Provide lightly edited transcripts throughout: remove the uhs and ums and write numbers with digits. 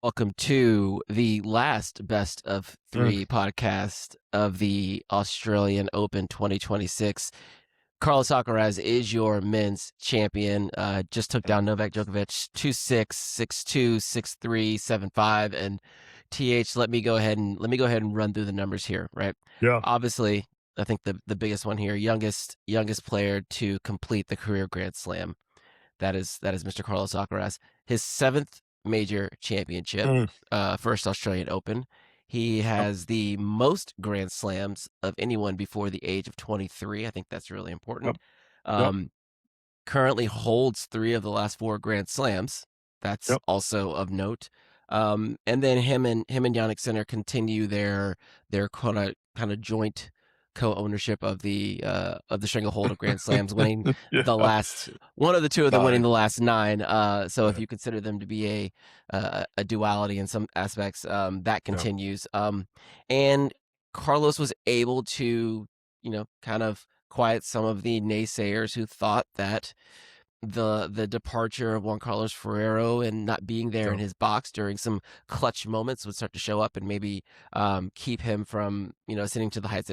Welcome to the last best of Mm, three podcast of the Australian Open 2026. Carlos Alcaraz is your men's champion. Just took down Novak Djokovic 2-6, 6-2, 6-3, 7-5. And let me go ahead and run through the numbers here, right? yeah. Obviously, I think the biggest one here, youngest player to complete the career Grand Slam. That is Mr. Carlos Alcaraz. His seventh major championship, Mm, first Australian Open. He yep, has the most Grand Slams of anyone before the age of 23. I think that's really yep, important. yep, Um, Currently holds three of the last four Grand Slams. That's yep. also of note. And then him and Yannick Sinner continue their kind of joint co-ownership of the stranglehold of Grand Slams, winning the Yeah. last one of the two of them winning 9. the last nine. So if Right. you consider them to be a duality in some aspects, that Yep. continues. And Carlos was able to kind of quiet some of the naysayers who thought that the departure of Juan Carlos Ferrero and not being there in Yep. his box during some clutch moments would start to show up and maybe keep him from ascending to the heights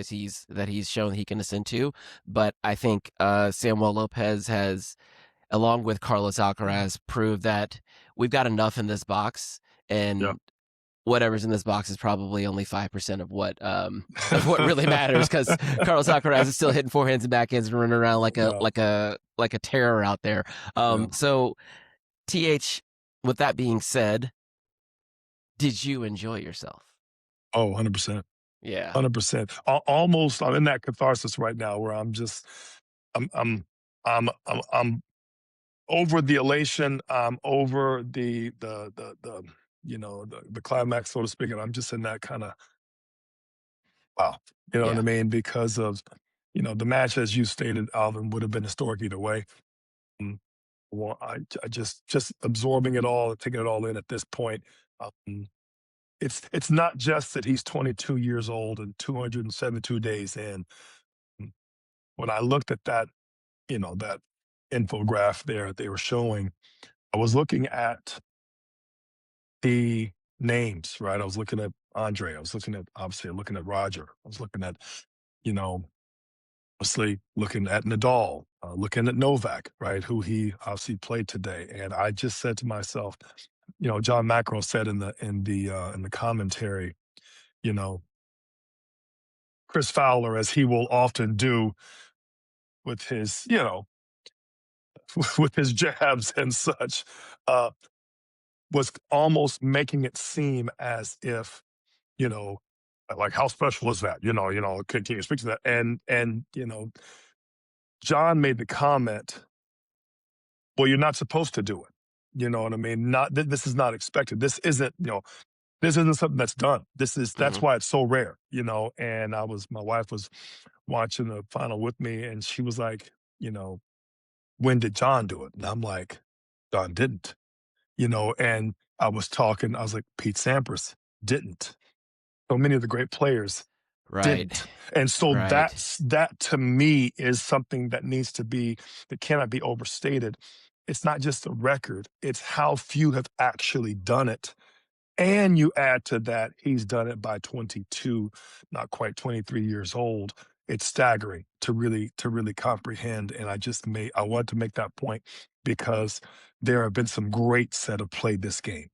that he's shown he can ascend to. But I think Samuel Lopez has, along with Carlos Alcaraz, proved that we've got enough in this box, Yep. and whatever's in this box is probably only 5% of what really matters, because Carlos Alcaraz is still hitting forehands and backhands and running around like a Yeah. like a like a terror out there. Yeah. So th, with that being said, did you enjoy yourself? Oh, 100%. Yeah, 100%. Almost, I'm in that catharsis right now where I'm, I'm, I'm over the elation. I'm over the climax, so to speak. And I'm just in that kind of, wow. You know what I yeah, mean? Because of, the match, as you stated, Alvin, would have been historic either way. Mm, Well, I just absorbing it all, taking it all in at this point. Um, it's not just that he's 22 years old and 272 days in. Mm, When I looked at that infograph there they were showing, I was looking at the names, right? I was looking at Andre. I was looking at Roger. I was looking at, you know, obviously looking at Nadal, looking at Novak, right, who he obviously played today, and I just said to myself, John McEnroe said in the commentary, you know, Chris Fowler, as he will often do with his, with his jabs and such, uh, was almost making it seem as if, you know, like how special is that? Can you speak to that? And John made the comment, well, you're not supposed to do it. You know what I mean? Not this is not expected. This isn't something that's done. That's hmm why it's so rare, And my wife was watching the final with me, and she was like, when did John do it? And I'm like, John didn't, and I was like, Pete Sampras didn't. So many of the great players right, didn't. And so right. that to me is something that cannot be overstated. It's not just a record, it's how few have actually done it. And you add to that, he's done it by 22, not quite 23 years old. It's staggering to really comprehend. And I want to make that point because there have been some greats that have played this game.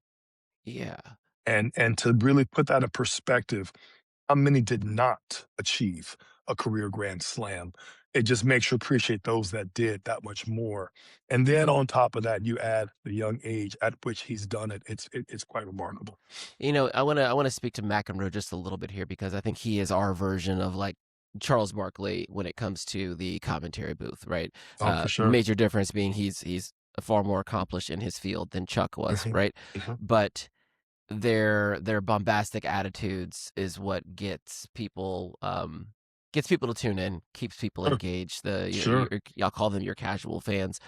Yeah. And to really put that in perspective, how many did not achieve a career grand slam? It just makes you appreciate those that did that much more. And then on top of that, you add the young age at which he's done it. It's quite remarkable. I want to speak to McEnroe just a little bit here, because I think he is our version of like Charles Barkley when it comes to the commentary booth, right? Oh, for sure. Major difference being he's far more accomplished in his field than Chuck was, Mhm, right? mhm. But their bombastic attitudes is what gets people to tune in, keeps people Sure, engaged. sure. Y'all call them your casual fans,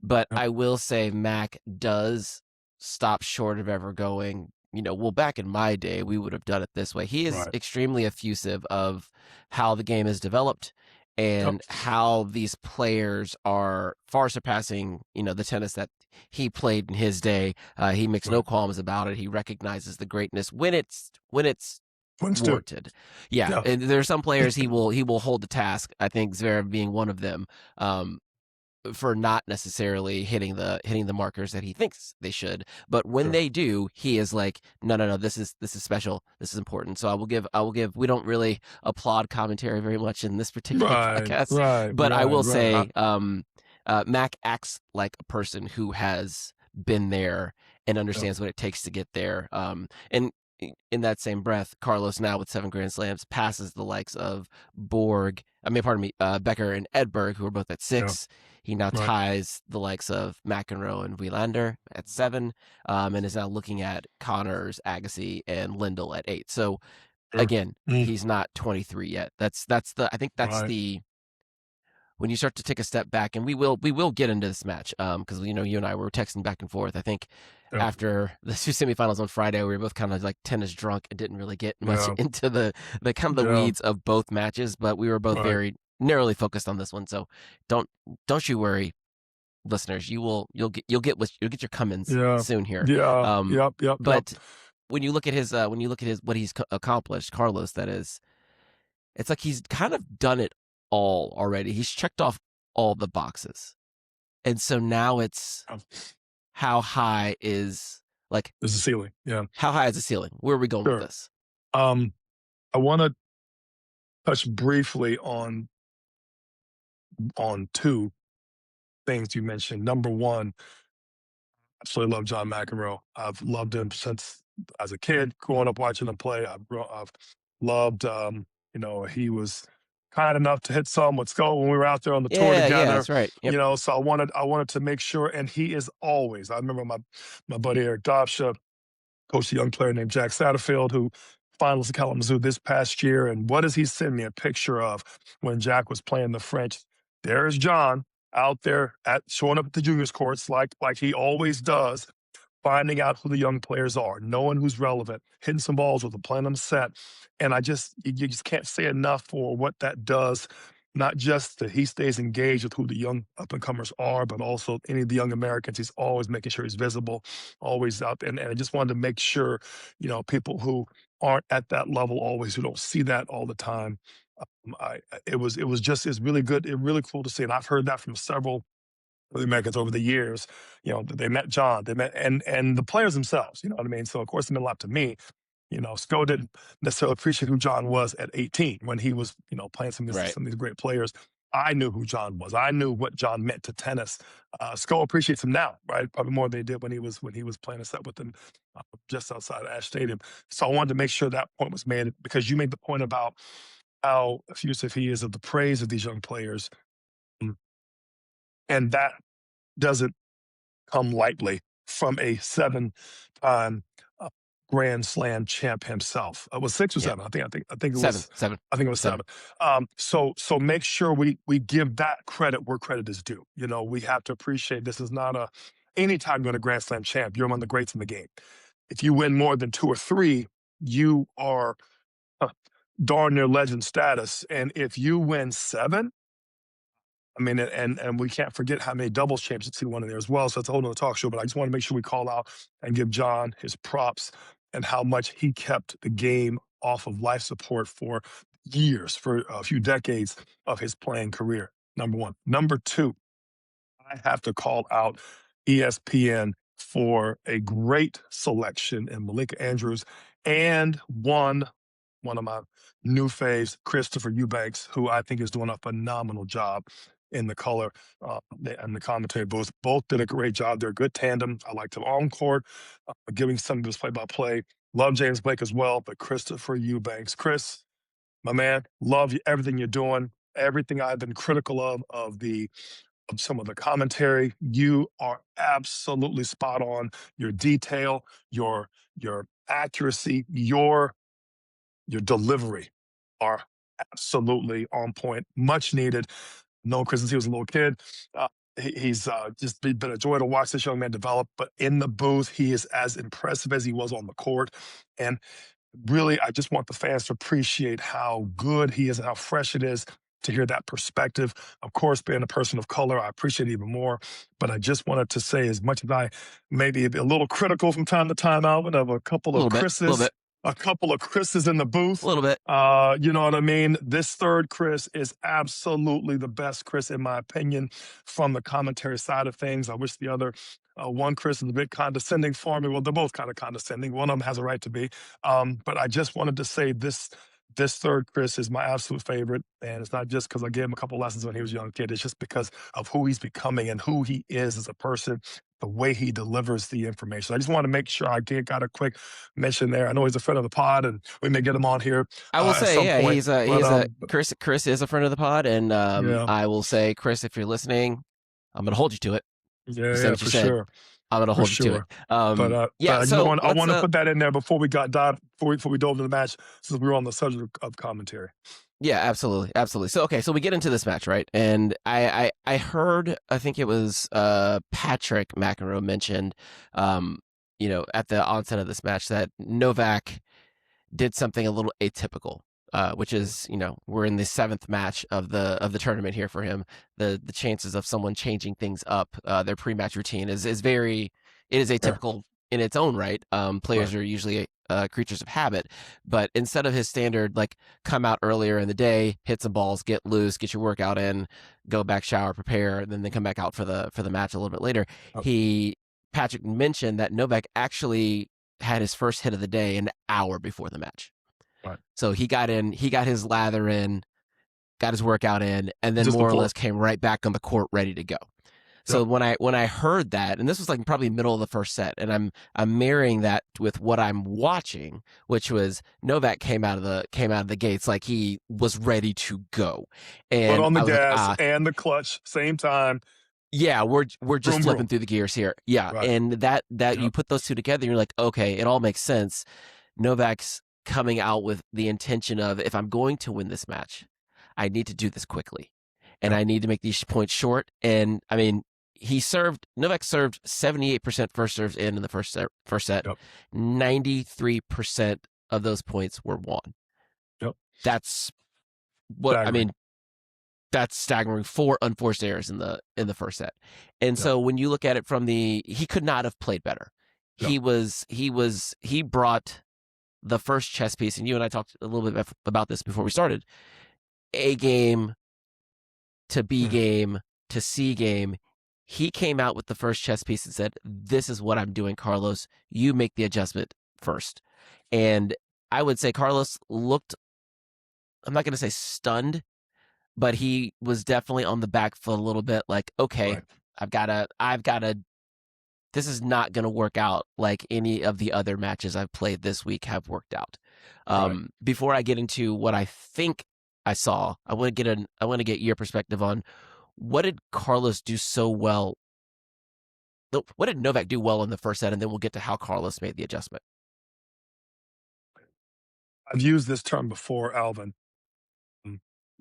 but Yep. I will say Mac does stop short of ever going, well, back in my day, we would have done it this way. He is Right. extremely effusive of how the game is developed Yep. and how these players are far surpassing, the tennis that he played in his day. He makes no Right. qualms about it. He recognizes the greatness when it's Wins too. warranted. Yeah, Yeah. and there are some players he will hold to task. I think Zverev being one of them. For not necessarily hitting the markers that he thinks they should. But when Sure. they do, he is like, no, no, no, this is special. This is important. So I will give we don't really applaud commentary very much in this particular Right. podcast, Right. but I Right. will Right. say Mac acts like a person who has been there and Yep. understands what it takes to get there. And in that same breath, Carlos now with 7 Grand Slams passes the likes of pardon me, Becker and Edberg, who are both at Yeah. 6. He now Right. ties the likes of McEnroe and Wielander at 7, and is now looking at Connors, Agassi, and Lindell at 8. So Sure. again, Mm. he's not 23 yet. I think that's Right. the when you start to take a step back, and we will get into this match, because you and I were texting back and forth. I think Yep. after the 2 semifinals on Friday, we were both kind of like tennis drunk and didn't really get much Yeah. into the kind of the Yeah. weeds of both matches, but we were both Right. very narrowly focused on this one. So don't don't you worry, listeners. You'll get your Cummins Yeah. soon here. Yeah. Um, Yep. Yep. Yep. but when you look at his what he's accomplished, Carlos, that is, it's like he's kind of done it all already. He's checked off all the boxes. And so now it's Um, how high is like There's a ceiling. Yeah. how high is the ceiling? Where are we going with Sure. this? Um, I want to touch briefly on two things you mentioned. Number one, absolutely love John McEnroe. I've loved him since as a kid, growing up watching him play. I've loved, he was kind enough to hit some with Skull when we were out there on the tour Yeah, yeah, together. that's right. Yep. So I wanted to make sure, and he is always. I remember my buddy Eric Dobsha coached a young player named Jack Satterfield who finals in Kalamazoo this past year. And what does he send me a picture of when Jack was playing the French? There's John out there at showing up at the juniors courts like he always does, finding out who the young players are, knowing who's relevant, hitting some balls with them, playing them set. And you just can't say enough for what that does. Not just that he stays engaged with who the young up and comers are, but also any of the young Americans. He's always making sure he's visible, always up. And I just wanted to make sure, people who aren't at that level always, who don't see that all the time. It's really good. It's really cool to see. And I've heard that from several the Americans over the years, they met John, they met and the players themselves, you know what I mean? So of course it meant a lot to me. Sko didn't necessarily appreciate who John was at 18 when he was, playing Right. some of these great players. I knew who John was. I knew what John meant to tennis. Sko appreciates him now, right? Probably more than they did when he was playing a set with them just outside of Ash Stadium. So I wanted to make sure that point was made because you made the point about how effusive he is of the praise of these young players. Mm, And that doesn't come lightly from a 7-time Grand Slam champ himself. It was 6 or Yep. 7. I think it 7, was 7, I think it was 7. 7. So make sure we give that credit where credit is due. We have to appreciate this is not anytime you're a Grand Slam champ, you're among the greats in the game. If you win more than 2 or 3, you are uh, darn near legend status. And if you win 7, I mean, and we can't forget how many doubles championships he won in there as well. So it's a whole nother talk show. But I just want to make sure we call out and give John his props and how much he kept the game off of life support for years, for a few decades of his playing career. Number one. Number two, I have to call out ESPN for a great selection in Malika Andrews and one of my new faves, Christopher Eubanks, who I think is doing a phenomenal job in the color and the commentary booth. Both did a great job. They're a good tandem. I liked him on court, giving some of his play-by-play. Love James Blake as well, but Christopher Eubanks. Chris, my man, love everything you're doing. Everything I've been critical of some of the commentary, you are absolutely spot on. Your detail, your accuracy, your delivery are absolutely on point, much needed. Known Chris since he was a little kid. He's just been a joy to watch this young man develop. But in the booth, he is as impressive as he was on the court. And really, I just want the fans to appreciate how good he is and how fresh it is to hear that perspective. Of course, being a person of color, I appreciate it even more. But I just wanted to say, as much as I maybe be a little critical from time to time, Alvin, of A little bit, A couple of Chris's in the a booth. little bit. You know what I mean? This third Chris is absolutely the best Chris, in my opinion, from the commentary side of things. I wish the other one Chris is a bit condescending for me. Well, they're both kind of condescending. One of them has a right to be. But I just wanted to say this third Chris is my absolute favorite. And it's not just because I gave him a couple lessons when he was a young kid. It's just because of who he's becoming and who he is as a person, the way he delivers the information. I just want to make sure I got a quick mention there. I know he's a friend of the pod, and we may get him on here I will at say, some yeah, point. But Chris is a friend of the pod, and yeah, I will say, Chris, if you're listening, I'm gonna hold you to it. You say yeah, what you said. I'm gonna for hold you to it. sure. But Yeah. you know So what? I let's want to put that in there before we dove into the match, since we were on the subject of commentary. Yeah, absolutely, absolutely. So okay, so we get into this match, right? And I heard, I think it was Patrick McEnroe mentioned, at the onset of this match that Novak did something a little atypical, which is, we're in the seventh match of the tournament here for him. The chances of someone changing things up, their pre-match routine is very, it is Yeah, atypical in its own right. right. Players are usually creatures of habit, but instead of his standard, like, come out earlier in the day, hit some balls, get loose, get your workout in, go back, shower, prepare, and then come back out for the match a little bit later. Uh, Patrick mentioned that Novak actually had his first hit of the day an hour before the match. right. So he got his lather in, got his workout in, and then Just more or before. less came right back on the court ready to go. So Yep. when I heard that, and this was like probably middle of the first set, and I'm marrying that with what I'm watching, which was Novak came out of the gates like he was ready to go, Foot and on the I was like, gas and the clutch, same time. yeah, we're just Vroom, flipping vroom. through the gears here. Yeah, Right. and that you Yep. put those two together, you're like, okay, it all makes sense. Novak's coming out with the intention of, if I'm going to win this match, I need to do this quickly, and Yep. I need to make these points short. And I mean, Novak served 78% first serves in the first set. Yep. 93% of those points were won. Yep. That's what I Staggering. mean. That's staggering. 4 unforced errors in the first set. And Yep. so when you look at it from he could not have played better. Yep. He brought the first chess piece, and you and I talked a little bit about this before we started. A game to B game to C game. He came out with the first chess piece and said, "This is what I'm doing, Carlos. You make the adjustment first." And I would say Carlos looked, I'm not going to say stunned, but he was definitely on the back foot a little bit, like, okay, Right. I've got to, this is not going to work out like any of the other matches I've played this week have worked out. Right. Before I get into what I think I saw, I want to get your perspective on what did Carlos do so well. What did Novak do well in the first set, and then we'll get to how Carlos made the adjustment. I've used this term before, Alvin.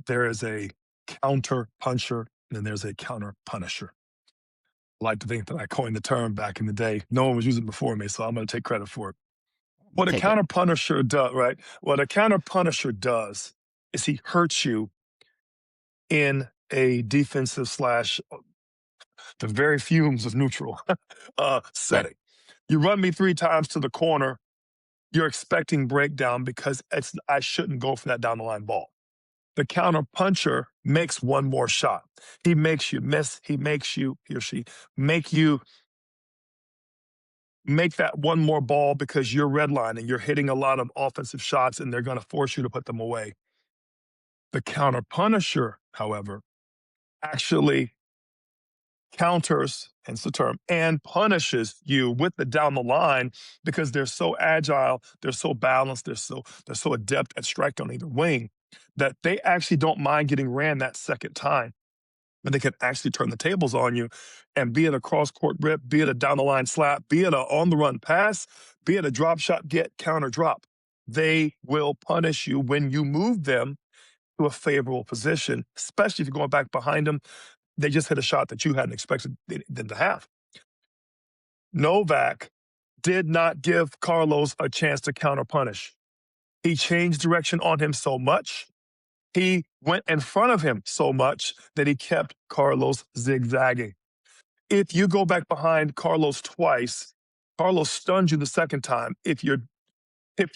There is a counter puncher and there's a counter punisher. I like to think that I coined the term back in the day. No one was using it before me, so I'm going to take credit for it. What a Take it. counter punisher does, right? What a counter punisher does is he hurts you in a defensive slash the very fumes of neutral Right. setting. You run me 3 times to the corner, you're expecting breakdown because I shouldn't go for that down the line ball. The counter puncher makes one more shot. He makes you miss. He or she make you make that one more ball because you're redlining. You're hitting a lot of offensive shots and they're going to force you to put them away. The counter punisher, however, actually counters, hence the term, and punishes you with the down the line because they're so agile, they're so balanced, they're so adept at strike on either wing that they actually don't mind getting ran that second time. And they can actually turn the tables on you, and be it a cross court rip, be it a down the line slap, be it a on the run pass, be it a drop shot get counter drop. They will punish you when you move them to a favorable position, especially if you're going back behind them. They just hit a shot that you hadn't expected them to have. Novak did not give Carlos a chance to counter punish. He changed direction on him so much He went in front of him so much that he kept Carlos zigzagging. If you go back behind Carlos twice, Carlos stuns you the second time. If you're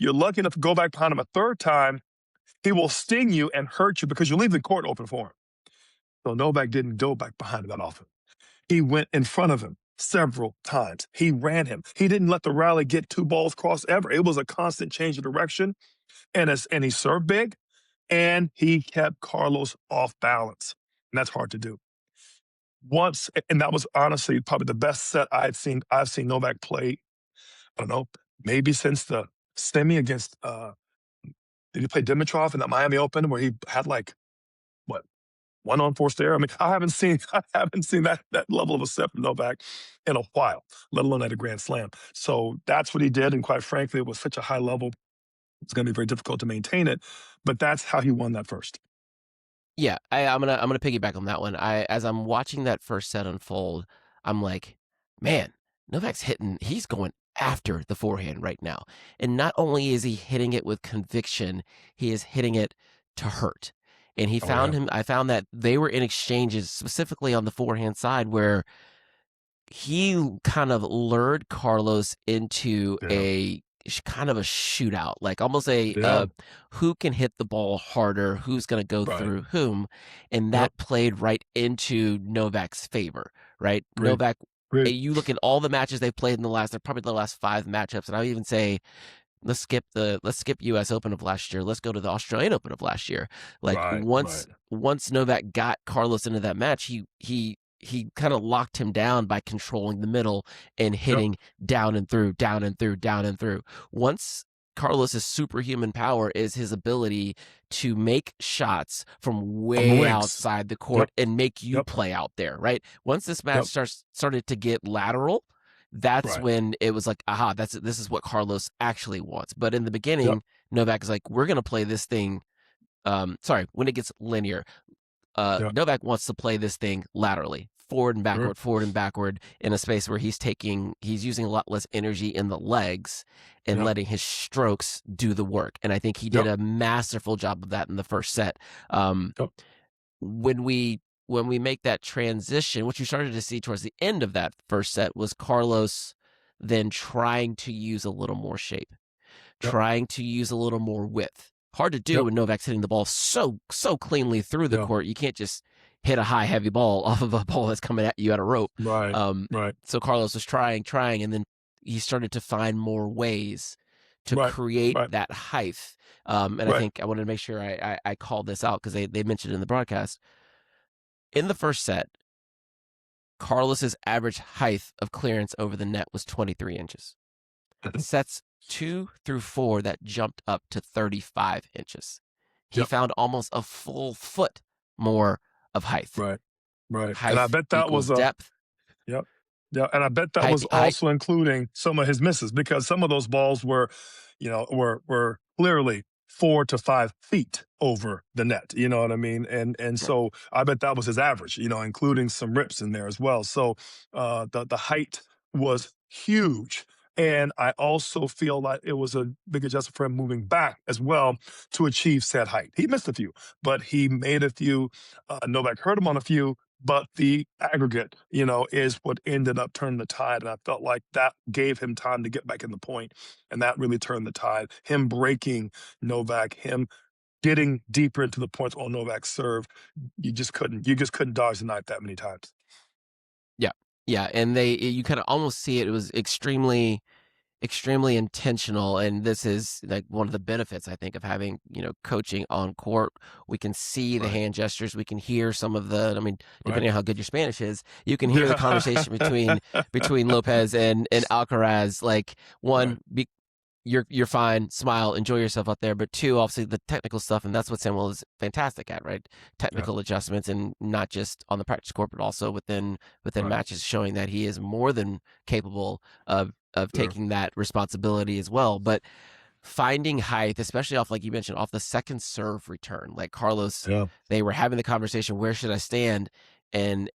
lucky enough to go back behind him a third time, he will sting you and hurt you because you leave the court open for him. So Novak didn't go back behind him that often. He went in front of him several times. He ran him. He didn't let the rally get two balls crossed ever. It was a constant change of direction. And he served big, and he kept Carlos off balance. And that's hard to do. And that was honestly probably the best set I've seen Novak play. I don't know, maybe since the semi against did he play Dimitrov in that Miami Open where he had like what, one on forced error? I mean, I haven't seen that level of a set from Novak in a while, let alone at a Grand Slam. So that's what he did, and quite frankly, it was such a high level. It's going to be very difficult to maintain it, but that's how he won that first. Yeah, I'm gonna piggyback on that one. As I'm watching that first set unfold, I'm like, man, Novak's hitting. He's going after the forehand right now, and not only is he hitting it with conviction, he is hitting it to hurt. And he Oh found yeah, him. I found that they were in exchanges specifically on the forehand side where he kind of lured Carlos into yeah, a kind of a shootout, like almost a yeah. who can hit the ball harder, who's going to go Right. through whom, and Yep. that played right into Novak's favor, right? Agreed. Novak, Agreed. you look at all the matches they've played in they're probably the last 5 matchups, and I would even say let's skip US Open of last year. Let's go to the Australian Open of last year. Like Right. Right. once Novak got Carlos into that match, he kind of locked him down by controlling the middle and Yep. hitting down and through, down and through, down and through. Once Carlos's superhuman power is his ability to make shots from From the way wings. outside the court Yep. and make you Yep. play out there, right? Once this match Yep. started to get lateral, that's Right. when it was like, aha, this is what Carlos actually wants. But in the Yep. beginning, Novak is like, we're gonna play this thing. When it gets linear, Yep. Novak wants to play this thing laterally, Sure. forward and backward, in a space where he's using a lot less energy in the legs and Yep. letting his strokes do the work. And I think he did Yep. a masterful job of that in the first set. Um, Yep. when we make that transition, what you started to see towards the end of that first set was Carlos then trying to use a little more shape, Yep. trying to use a little more width. Hard to do Yep. when Novak's hitting the ball so cleanly through the Yeah. court. You can't just hit a high, heavy ball off of a ball that's coming at you at a rope. Right. Right. So Carlos was trying, and then he started to find more ways to Right. create Right. that height. And I Right. think I wanted to make sure I called this out because they mentioned it in the broadcast. In the first set, Carlos's average height of clearance over the net was 23 inches. Sets 2 through 4, that jumped up to 35 inches. He Yep. found almost a full foot more of height. Right. Right. And I Height bet that equals was a depth. Yep. Yeah, and I bet that Height, was height. also including some of his misses because some of those balls were, were clearly 4 to 5 feet over the net. You know what I mean? And Right. so I bet that was his average. Including some rips in there as well. So the height was huge. And I also feel like it was a big adjustment for him moving back as well to achieve said height. He missed a few, but he made a few. Novak hurt him on a few, but the aggregate, is what ended up turning the tide. And I felt like that gave him time to get back in the point, and that really turned the tide. Him breaking Novak, him getting deeper into the points on Novak's serve, you just couldn't dodge the knife that many times. Yeah. Yeah. And you kind of almost see it. It was extremely intentional, and this is like one of the benefits I think of having coaching on court. We can see the Right. hand gestures, we can hear some of the, I mean, Right. depending on how good your Spanish is, you can hear the conversation between Yeah. Lopez and Alcaraz. Like, Right. one, you're fine, smile, enjoy yourself out there, but two, obviously the technical stuff, and that's what Samuel is fantastic at, right? Yeah. Technical adjustments, and not just on the practice court but also within Right. matches, showing that he is more than capable of Sure. taking that responsibility as well. But finding height, especially off, like you mentioned, off the second serve return, like Carlos, Yeah. they were having the conversation, where should I stand? And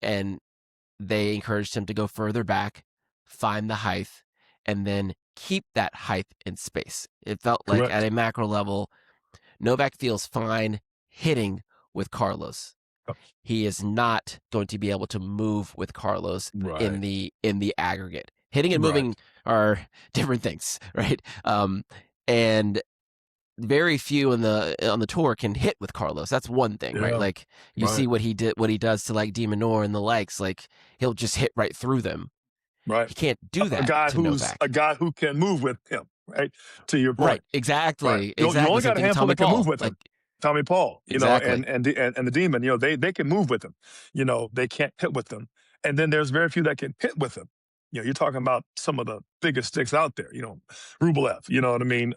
they encouraged him to go further back, find the height, and then keep that height in space. It felt like at Correct. a macro level, Novak feels fine hitting with Carlos. Oh, He is not going to be able to move with Carlos right, in the aggregate. Hitting and right. moving are different things, right? And very few on the tour can hit with Carlos. That's one thing, right? Yeah, Like you see right, what he does to like Demonor and the likes. Like he'll just hit right through them. right. He can't do A that guy to who's a Novak. guy who can move with him, right? To your Right? point, right? Exactly. You Exactly. only Same got a thing with handful Tommy that can move Paul. with Like him. Tommy Paul, exactly. and the Demon, they can move with him. They can't hit with them. And then there's very few that can hit with him. You're talking about some of the biggest sticks out there. Rublev. You know what I mean?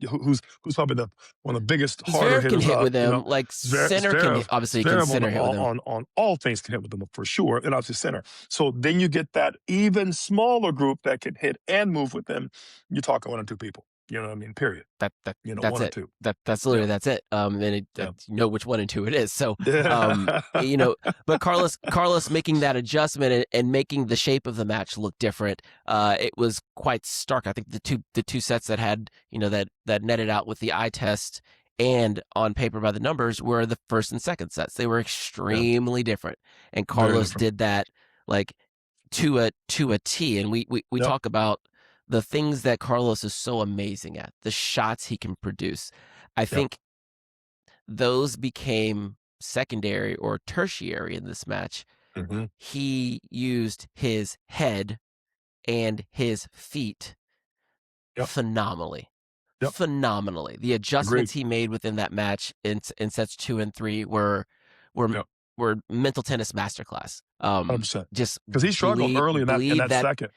Who's probably the one of the biggest harder Zverev can hitters. hit with him. Like center can Zverev, obviously can Zverev center hit with him. on all things can hit with them for sure, and obviously center. So then you get that even smaller group that can hit and move with them. You're talking one or two people. You know what I mean? Period. That's One or it. two. That's Yeah. literally that's it. Yeah. You know which one and two it is. So Yeah. you know, but Carlos making that adjustment and making the shape of the match look different. It was quite stark. I think the two sets that had that netted out with the eye test and on paper by the numbers were the first and second sets. They were Yeah. extremely different, and Very Carlos different. did that like to a T. And we Yep. talk about the things that Carlos is so amazing at, the shots he can produce. I Yep. think those became secondary or tertiary in this match. Hmm. He used his head and his feet Yep. phenomenally. Yep. Phenomenally. The Agreed. adjustments he made within that match in sets 2 and 3 were Yep. were mental tennis masterclass. 100%. Just Because he struggled early in bleed that that second.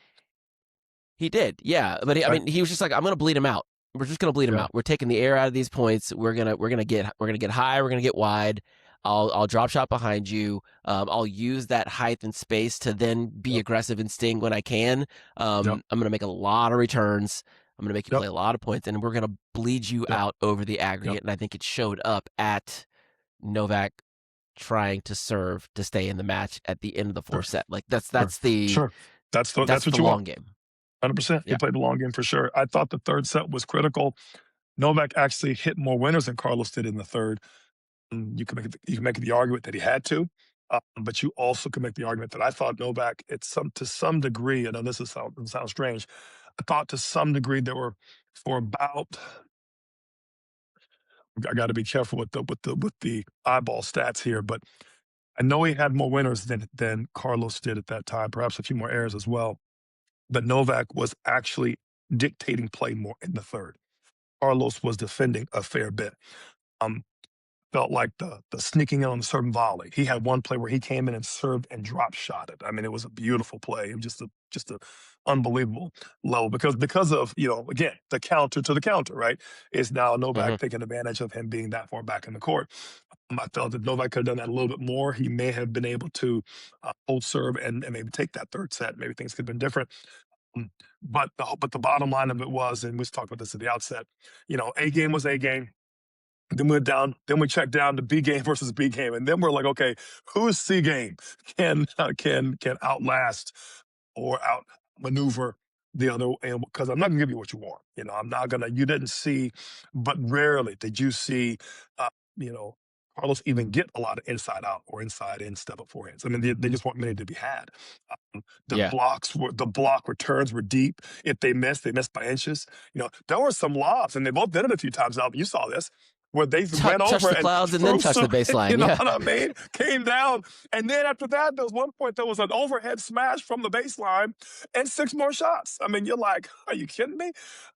he did, yeah. But I Right. mean, he was just like, "I'm gonna bleed him out. We're just gonna bleed him Yeah. out. We're taking the air out of these points. We're gonna get high. We're gonna get wide. I'll drop shot behind you. I'll use that height and space to then be Yep. aggressive and sting when I can. Yep. I'm gonna make a lot of returns. I'm gonna make you Yep. play a lot of points, and we're gonna bleed you Yep. out over the Yep. aggregate." And I think it showed up at Novak trying to serve to stay in the match at the end of the Sure. fourth set. Like Sure. Sure. That's that's what the you want. long game. 100%. He Yeah. played the long game for sure. I thought the third set was critical. Novak actually hit more winners than Carlos did in the third. You can make the argument that he had to, but you also can make the argument that I thought Novak, to some degree, I know it sounds strange. I thought to some degree there were for about. I got to be careful with the eyeball stats here, but I know he had more winners than Carlos did at that time. Perhaps a few more errors as well. But Novak was actually dictating play more in the third. Carlos was defending a fair bit. Um, Felt like the sneaking in on the serve and volley. He had one play where he came in and served and drop shot it. I mean, it was a beautiful play. It was just a unbelievable level because of again the counter to the counter, right? Is now Novak Hmm. taking advantage of him being that far back in the court. I felt that Novak could have done that a little bit more. He may have been able to hold serve and maybe take that third set. Maybe things could have been different. Um, but the bottom line of it was, and we talked about this at the outset, A game was A game. Then we went down. Then we checked down to B game versus B game, and then we're like, okay, who's C game can outlast or outmaneuver the other? And because I'm not gonna give you what you want, I'm not gonna. You didn't see, but rarely did you see, uh, you know, Carlos even get a lot of inside out or inside in step up forehands. I mean, they just weren't many to be had. Yeah. The block returns were deep. If they missed by inches. There were some lobs, and they both did it a few times out. You saw this where they ran Touch over the and clouds and then threw touch some, the you baseline. know Yeah. what I mean? Came down. And then after that, there was one point there was an overhead smash from the baseline and six more shots. I mean, you're like, are you kidding me?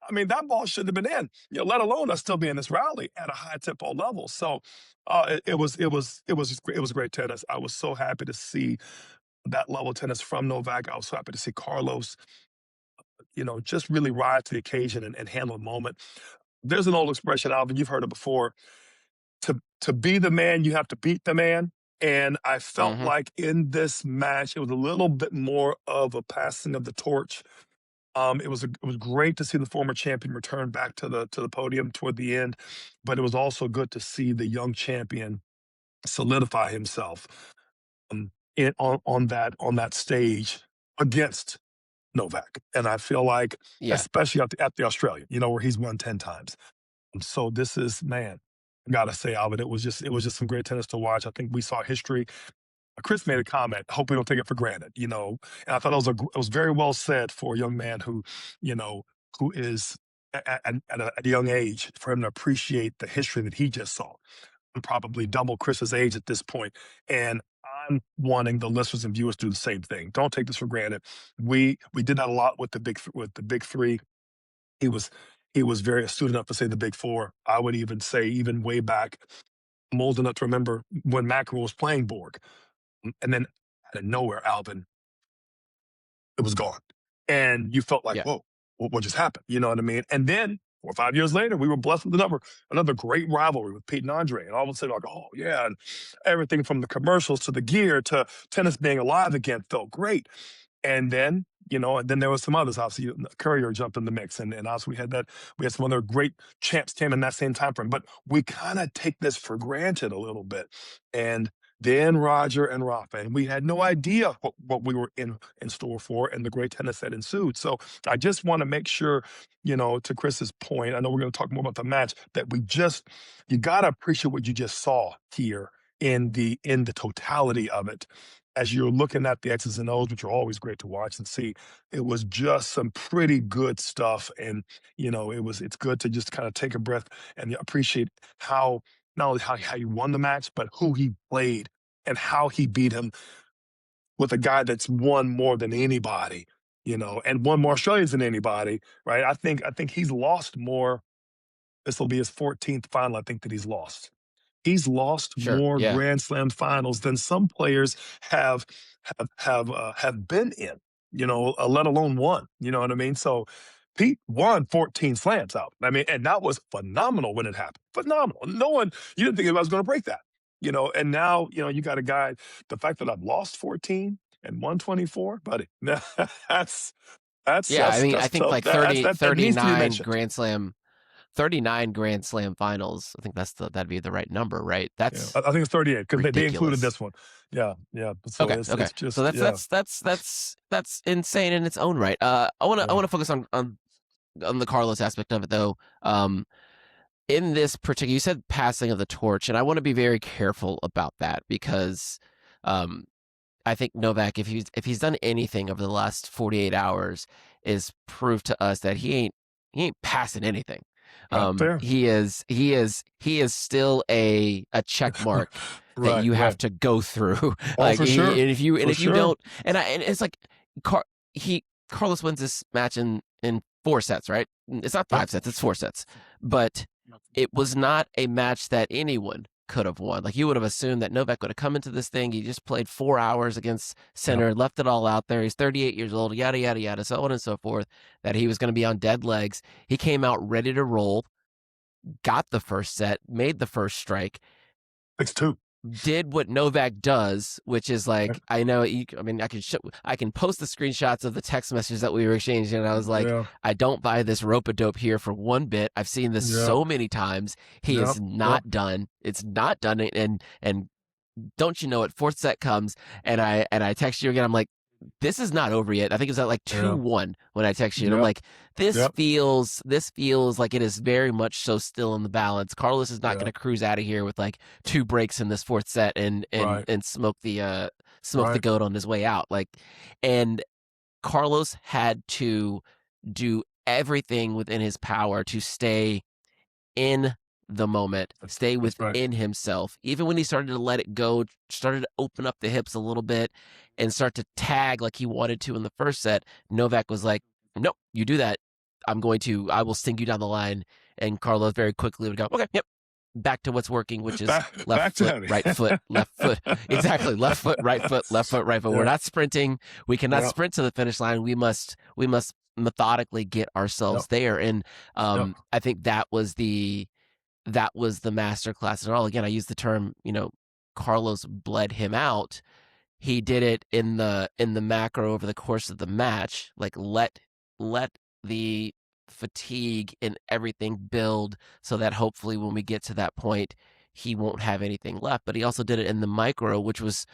I mean, that ball shouldn't have been in, let alone us still be in this rally at a high tempo level. So it was great tennis. I was so happy to see that level of tennis from Novak. I was so happy to see Carlos, just really rise to the occasion and handle the moment. There's an old expression, Alvin, you've heard it before. To be the man, you have to beat the man. And I felt Hmm. like in this match, it was a little bit more of a passing of the torch. It was great to see the former champion return back to the podium toward the end, but it was also good to see the young champion solidify himself on that stage against Novak. And I feel like, Yeah. especially at the Australian, where he's won 10 times. So this is, man. I gotta say, Alvin, it was just some great tennis to watch. I think we saw history. Chris made a comment. I hope we don't take it for granted, And I thought it was very well said for a young man you know, who is at a young age, for him to appreciate the history that he just saw. I'm probably double Chris's age at this point, and I'm wanting the listeners and viewers to do the same thing. Don't take this for granted. We did that a lot with the big three. He was he was very astute enough to say the big four. I would even say even way back. I'm old enough to remember when McEnroe was playing Borg. And then out of nowhere, Alvin, it was gone. And you felt like, Yeah. whoa, what just happened? You know what I mean? And then 4 or 5 years later, we were blessed with another great rivalry with Pete and Andre. And all of a sudden, like, oh, yeah. And everything from the commercials to the gear to tennis being alive again felt great. And then, and then there was some others. Obviously, Courier jumped in the mix, and obviously we had some other great champs came in that same time frame. But we kind of take this for granted a little bit. And then Roger and Rafa, and we had no idea what we were in store for, and the great tennis that ensued. So I just want to make sure, to Chris's point, I know we're going to talk more about the match, that you got to appreciate what you just saw here in the totality of it as you're looking at the X's and O's, which are always great to watch and see. It was just some pretty good stuff. And, it's good to just kind of take a breath and appreciate how, not only how he won the match, but who he played and how he beat him with a guy that's won more than anybody, and won more Australians than anybody, right? I think he's lost more. This will be his 14th final, I think, that he's lost. He's lost Sure. more Yeah. Grand Slam finals than some players have have been in, let alone won. You know what I mean? So Pete won 14 slams out. I mean, and that was phenomenal when it happened. Phenomenal. You didn't think anybody was going to break that. And now, you got a guy, the fact that I've lost 14 and won 24, buddy, that's that's Yeah. I that's mean, I that's think tough. like 30, That needs to be 39 mentioned. Grand Slam 39 Grand Slam finals. I think that'd be the right number, right? Yeah, That's I think it's 38 because they included ridiculous. this one. Yeah, yeah. So Okay, it's okay. it's So just yeah. that's insane in its own right. I Yeah. wanna focus on the Carlos aspect of it though. In this particular, you said passing of the torch, and I want to be very careful about that because, um, I think Novak, if he's done anything over the last 48 hours, is prove to us that he ain't passing anything. Fair. He is still a check mark that Right, you have right. to go through. Oh, Like for sure. and For if you sure. don't, and it's like Carlos wins this match in 4 sets, right? It's not Yep. 5 sets, it's 4 sets, but it was not a match that anyone could have won. Like you would have assumed that Novak would have come into this thing. He just played 4 hours against Yep. Sinner, left it all out there. He's 38 years old, yada, yada, yada, so on and so forth, that he was going to be on dead legs. He came out ready to roll, got the first set, made the first strike, 6-2. did what Novak does, which is Right. like I know. I mean, I can post the screenshots of the text messages that we were exchanging, and I was like, Yeah. I don't buy this rope a dope here for one bit. I've seen this Yeah. so many times. He Yep. is Yep. not done. It's not done, and don't you know it? Fourth set comes, and I text you again. I'm like, this is not over yet. I think it was at like two Yeah. one when I text you, and I'm Yep. like, this Yep. feels like it is very much so still in the balance. Carlos is not going Yeah. to cruise out of here with like 2 breaks in this fourth set Right. and smoke the Right. goat on his way out. Like, and Carlos had to do everything within his power to stay in the moment, stay That's right. within himself. Even when he started to let it go, started to open up the hips a little bit and start to tag like he wanted to in the first set, Novak was like, nope, you do that. I will sting you down the line. And Carlos very quickly would go, okay, yep, back to what's working, which is Back left to foot, heavy. right foot, left foot. Exactly. Left foot, right foot, left foot, right foot. We're Yeah. not sprinting. We cannot Yep. sprint to the finish line. We must methodically get Yep. ourselves there. And Yep. I think that was the master class and all. Again, I use the term, Carlos bled him out. He did it in the macro over the course of the match, like let the fatigue and everything build so that hopefully when we get to that point, he won't have anything left. But he also did it in the micro, which was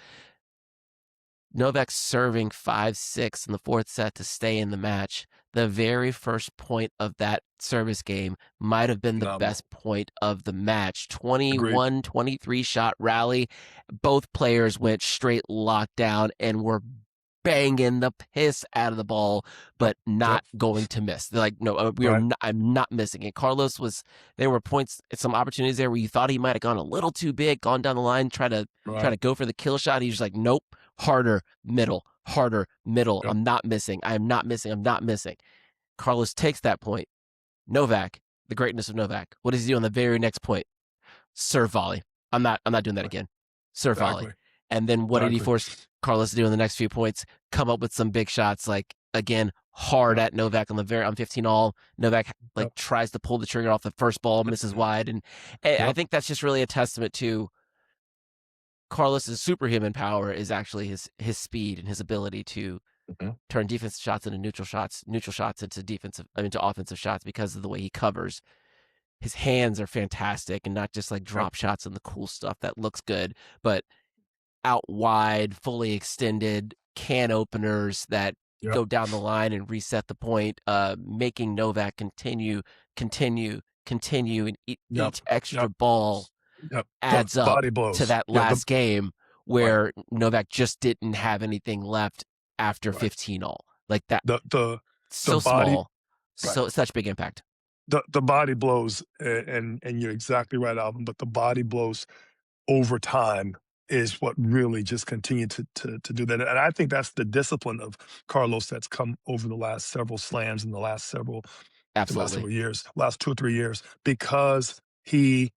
Novak serving 5-6 in the fourth set to stay in the match. The very first point of that service game might have been the Phenomenal. best point of the match. Agreed. 21-23 shot rally. Both players went straight lockdown and were banging the piss out of the ball, Yep. but not Yep. going to miss. They're like, no, Right. I'm not missing it. Carlos was, there were points, some opportunities there where you thought he might have gone a little too big, gone down the line, try to Right. go for the kill shot. He's like, nope, harder, middle, harder, middle. Yep. I'm not missing. I am not missing. I'm not missing. Carlos takes that point. Novak, the greatness of Novak. What does he do on the very next point? Serve volley. I'm not doing that Right. again. Serve volley. Exactly. And then what did he Exactly. force Carlos to do in the next few points? Come up with some big shots, like again, hard Yep. at Novak on 15 all. Novak like Yep. tries to pull the trigger off the first ball, misses wide. And I Yep. think that's just really a testament to Carlos's superhuman power is actually his speed and his ability to Mhm. turn defensive shots into neutral shots into offensive shots because of the way he covers. His hands are fantastic and not just like Yep. drop shots and the cool stuff that looks good, but out wide, fully extended can openers that Yep. go down the line and reset the point, making Novak continue, and Yep. each extra Yep. ball Yep. adds up Body to blows. that Yeah. last game Right. where Novak just didn't have anything left after Right. 15 all. Like that, The so body. small, Right. such big impact. The body blows, and you're exactly right, Alvin. But the body blows over time is what really just continue to do that. And I think that's the discipline of Carlos that's come over the last several slams in the last Absolutely. several years, last 2 or 3 years, because he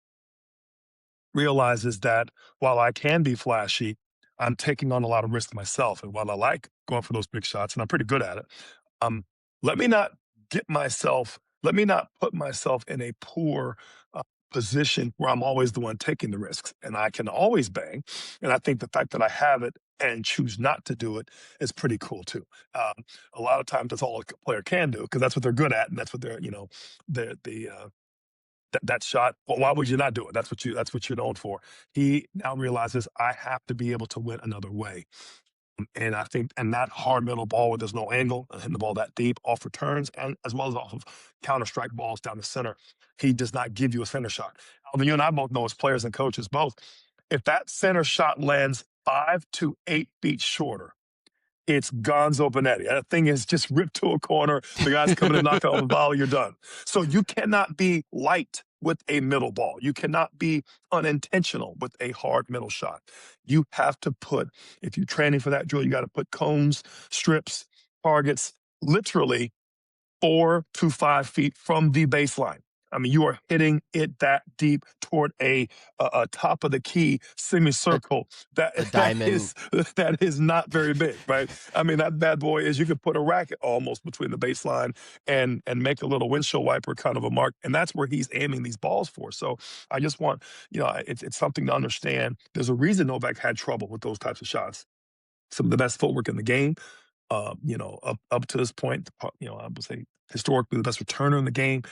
realizes that while I can be flashy, I'm taking on a lot of risk myself. And while I like going for those big shots, and I'm pretty good at it, um, let me not let me not put myself in a poor position where I'm always the one taking the risks. And I can always bang. And I think the fact that I have it and choose not to do it is pretty cool too. Um, a lot of times that's all a player can do because that's what they're good at, and that's what they're, the that shot. Well, why would you not do it? That's what you're known for. He now realizes I have to be able to win another way. And I think, and that hard middle ball where there's no angle, hitting the ball that deep off returns, and as well as off of counter strike balls down the center, he does not give you a center shot. Alvin, you and I both know as players and coaches both, if that center shot lands 5 to 8 feet shorter, it's Gonzo Benetti. That thing is just ripped to a corner. The guy's coming to knock off a volley, you're done. So you cannot be light with a middle ball. You cannot be unintentional with a hard middle shot. You have to put, if you're training for that drill, you got to put cones, strips, targets, literally 4 to 5 feet from the baseline. I mean, you are hitting it that deep toward a top of the key A, semicircle that a diamond. that is not very big, right? I mean, that bad boy is you could put a racket almost between the baseline and make a little windshield wiper kind of a mark, and that's where he's aiming these balls for. So I just want, it's something to understand. There's a reason Novak had trouble with those types of shots. Some of the best footwork in the game, up to this point, I would say historically the best returner in the game.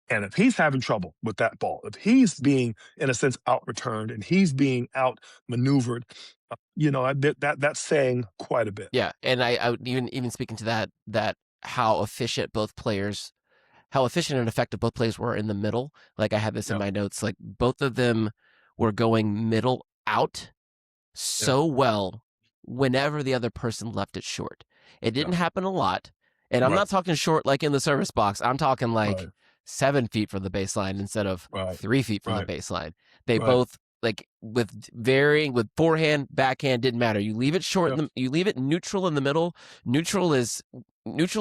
And if he's having trouble with that ball, if he's being, in a sense, out returned and he's being out maneuvered, that's saying quite a bit. Yeah, and I would even speaking to that how efficient how efficient and effective both players were in the middle. Like I had this in Yep. my notes. Like both of them were going middle out Yep. so well whenever the other person left it short. It didn't Yep. happen a lot. And I'm Right. not talking short like in the service box. I'm talking like Right. 7 feet from the baseline instead of Right. 3 feet from the Right. baseline. They Right. both like with forehand, backhand didn't matter. You leave it short, Yep. you leave it neutral in the middle. Neutral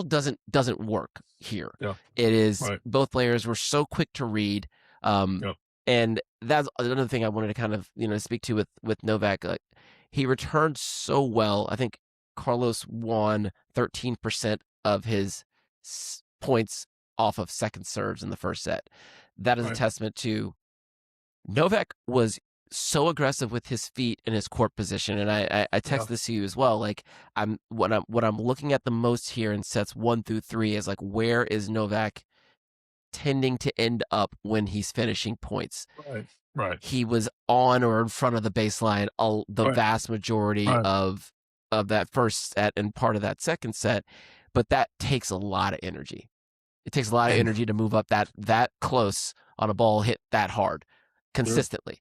doesn't work here. Yeah. It is Right. both players were so quick to read. Yep. And that's another thing I wanted to kind of speak to with Novak. Like he returned so well. I think Carlos won 13% of his points off of second serves in the first set. That is a Right. testament to Novak was so aggressive with his feet and his court position. And I text Yeah. this to you as well. Like what I'm looking at the most here in sets 1 through 3 is like where is Novak tending to end up when he's finishing points? Right. Right. He was on or in front of the baseline the Right. vast majority Right. of of that first set and part of that second set, but that takes a lot of energy. It takes a lot of And energy to move up that close on a ball hit that hard consistently.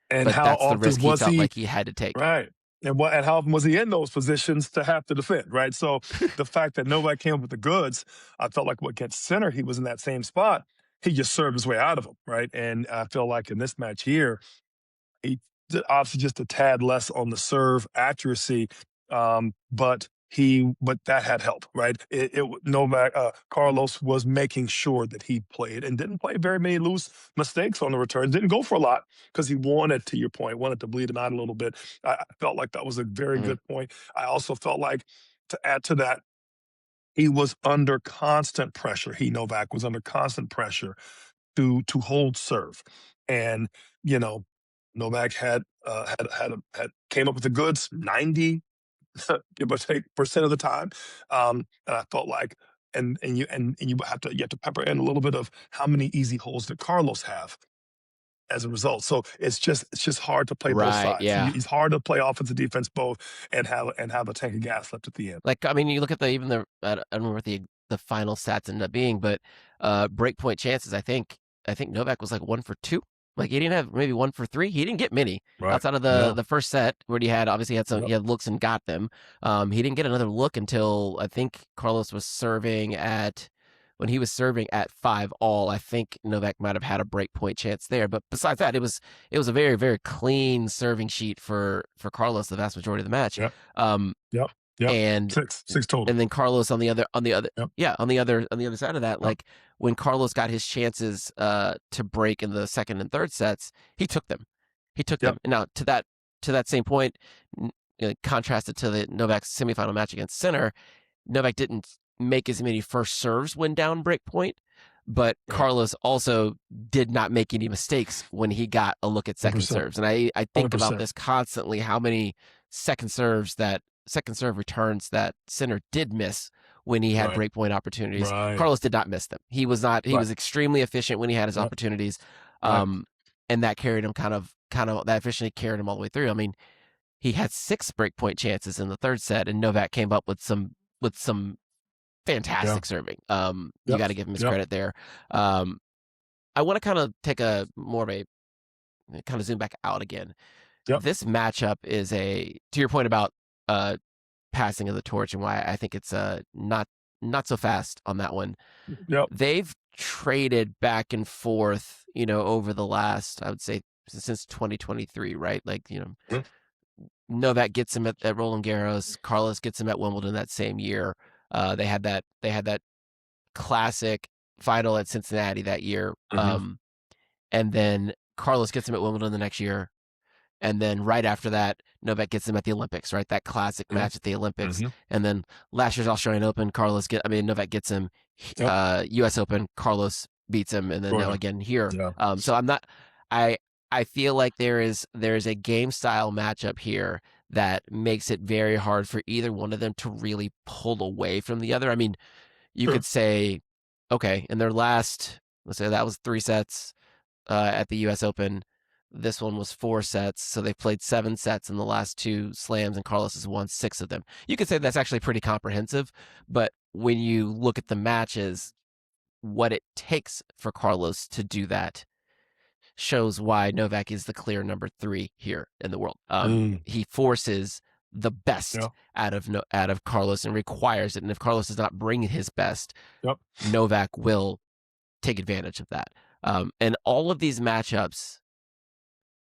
and But how that's the often risk he was felt he like he had to take. right? And how often was he in those positions to have to defend, right? So the fact that Novak came up with the goods, I felt like against center, he was in that same spot. He just served his way out of them, right? And I feel like in this match here, he obviously just a tad less on the serve accuracy, but that had help, right? Novak Carlos was making sure that he played and didn't play very many loose mistakes on the return. Didn't go for a lot because he wanted, to your point, wanted to bleed it out a little bit. I felt like that was a very Mhm. good point. I also felt like, to add to that, he was under constant pressure. Novak was under constant pressure to hold serve, and you know, Novak had came up with the goods 90 give or take percent of the time, and I felt like, and you have to pepper in a little bit of how many easy holes did Carlos have as a result. So it's just hard to play both Right. sides. Yeah. It's hard to play offense and defense both and have a tank of gas left at the end. Like, I mean, you look at I don't remember what the final stats ended up being, but break point chances. I think Novak was like 1 for 2. Like he didn't have maybe 1 for 3. He didn't get many Right? outside of No. the first set where he had obviously had some Yep. he had looks and got them. He didn't get another look until I think Carlos was serving at when he was serving at 5-all. I think Novak might have had a break point chance there, but besides that, it was a very very clean serving sheet for Carlos the vast majority of the match. Yep. Um, Yep. Yep. and Six total. and then Carlos on the other Yep. yeah on the other side of that, Yep. like when Carlos got his chances to break in the second and third sets, he took them. He took them. Yep. And now to that same point, contrasted to the Novak semifinal match against Sinner, Novak didn't make as many first serves when down break point, but Right. Carlos also did not make any mistakes when he got a look at second 100%. serves. And I think about 100%. this constantly, how many second serve returns that Sinner did miss when he had Right. breakpoint opportunities. Right. Carlos did not miss them. He Right. was extremely efficient when he had his Right. opportunities. Right. And that carried him that efficiently carried him all the way through. I mean, he had 6 breakpoint chances in the third set, and Novak came up with some Yeah. fantastic serving. You Yep. got to give him his Yep. credit there. Um, I want to kind of take a more of a kind of zoom back out again. Yep. This matchup is to your point about uh, passing of the torch and why I think it's not so fast on that one. Yep. They've traded back and forth, over the last, I would say, since 2023, right? Like, Mhm. Novak gets him at Roland Garros, Carlos gets him at Wimbledon that same year. They had that classic final at Cincinnati that year. Mhm. And then Carlos gets him at Wimbledon the next year. And then right after that, Novak gets him at the Olympics, right? That classic Mhm. match at the Olympics. Mhm. And then last year's Australian Open, Novak gets him. Yep. U.S. Open, Carlos beats him, and then now Right. again here. Yeah. So I feel like there is a game style matchup here that makes it very hard for either one of them to really pull away from the other. I mean, you Sure. could say, okay, in their last, let's say that was 3 sets at the U.S. Open. This one was 4 sets, so they played 7 sets in the last 2 slams, and Carlos has won 6 of them. You could say that's actually pretty comprehensive, but when you look at the matches, what it takes for Carlos to do that shows why Novak is the clear number 3 here in the world. Mm. He forces the Yeah. best out of Carlos and requires it, and if Carlos does not bring his best, Yep. Novak will take advantage of that. And all of these matchups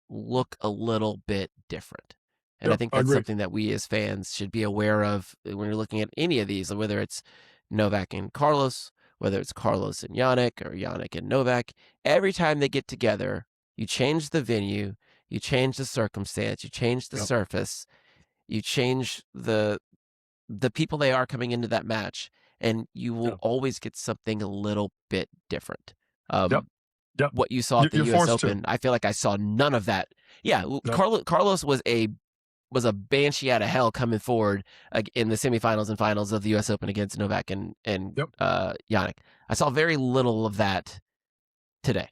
look a little bit different. And I Yep. think I that's agree. something that we as fans should be aware of when you're looking at any of these, whether it's Novak and Carlos, whether it's Carlos and Yannick or Yannick and Novak. Every time they get together, you change the venue, you change the circumstance, you change the Yep. surface, you change the people they are coming into that match, and you will Yep. always get something a little bit different. Yep. Yep. What you saw at the You're U.S. forced to. Open, I feel like I saw none of that. Yeah, Yep. Carlos was a banshee out of hell coming forward in the semifinals and finals of the U.S. Open against Novak and Yep. Yannick. I saw very little of that today.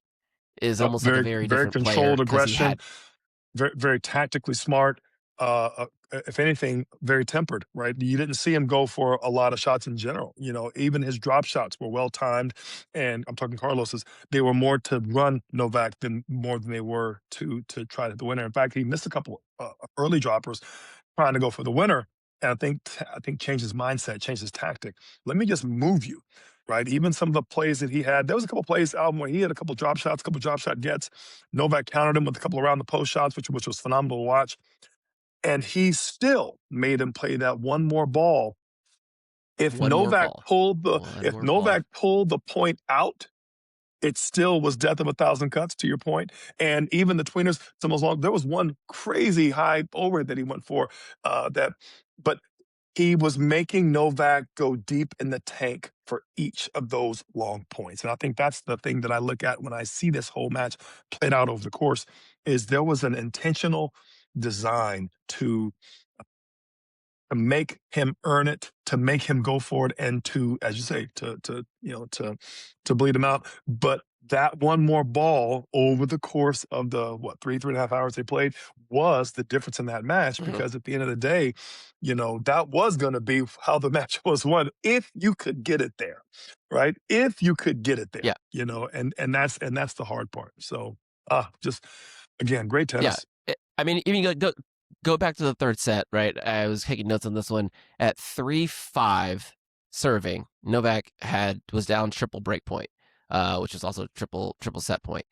Is Yep. almost like a Very very very different player controlled because he aggression. had Very very tactically smart. if anything, very tempered, right? You didn't see him go for a lot of shots in general. You know, even his drop shots were well timed, and I'm talking Carlos's. They were more to run Novak than more than they were to try to the winner. In fact, he missed a couple early droppers trying to go for the winner, and I think changed his mindset, changed his tactic. Let me just move you, right? Even some of the plays that he had, there was a couple plays album where he had a couple drop shots, a couple drop shot gets. Novak countered him with a couple around the post shots, which was phenomenal to watch. And he still made him play that one more ball. If One more Novak ball. pulled the One if more ball. Novak pulled the point out, it still was death of a thousand cuts, to your point. And even the tweeners, some of those long, there was one crazy high overhead that he went for. But he was making Novak go deep in the tank for each of those long points. And I think that's the thing that I look at when I see this whole match played out over the course, is there was an intentional design to make him earn it, to make him go for it, and to, as you say, to bleed him out. But that one more ball over the course of the three and a half hours they played was the difference in that match. Mhm. Because at the end of the day, that was going to be how the match was won if you could get it there, right? If you could get it there, Yeah. and that's the hard part. So, just again, great Yeah. tennis. I mean, even go back to the third set, right? I was taking notes on this one. At 3-5 serving, Novak was down triple break point, which is also triple set point.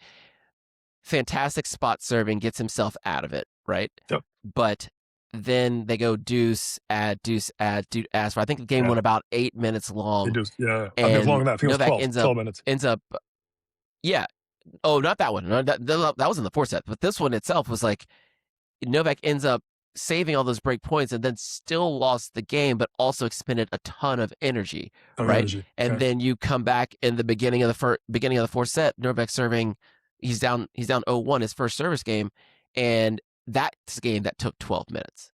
Fantastic spot serving, gets himself out of it, right? Yep. But then they go deuce, add, add. I think the game Yeah, went about 8 minutes they long, do. Yeah, I think it was and longer than that. I think it was Novak 12 minutes. ends up, yeah. Oh, not that one. No, that was in the fourth set, but this one itself was like Novak ends up saving all those break points and then still lost the game, but also expended a ton of energy, Of right? energy. And Okay. then you come back in the beginning of the fourth set, Novak serving, he's down 0-1 his first service game, and that's a game that took 12 minutes.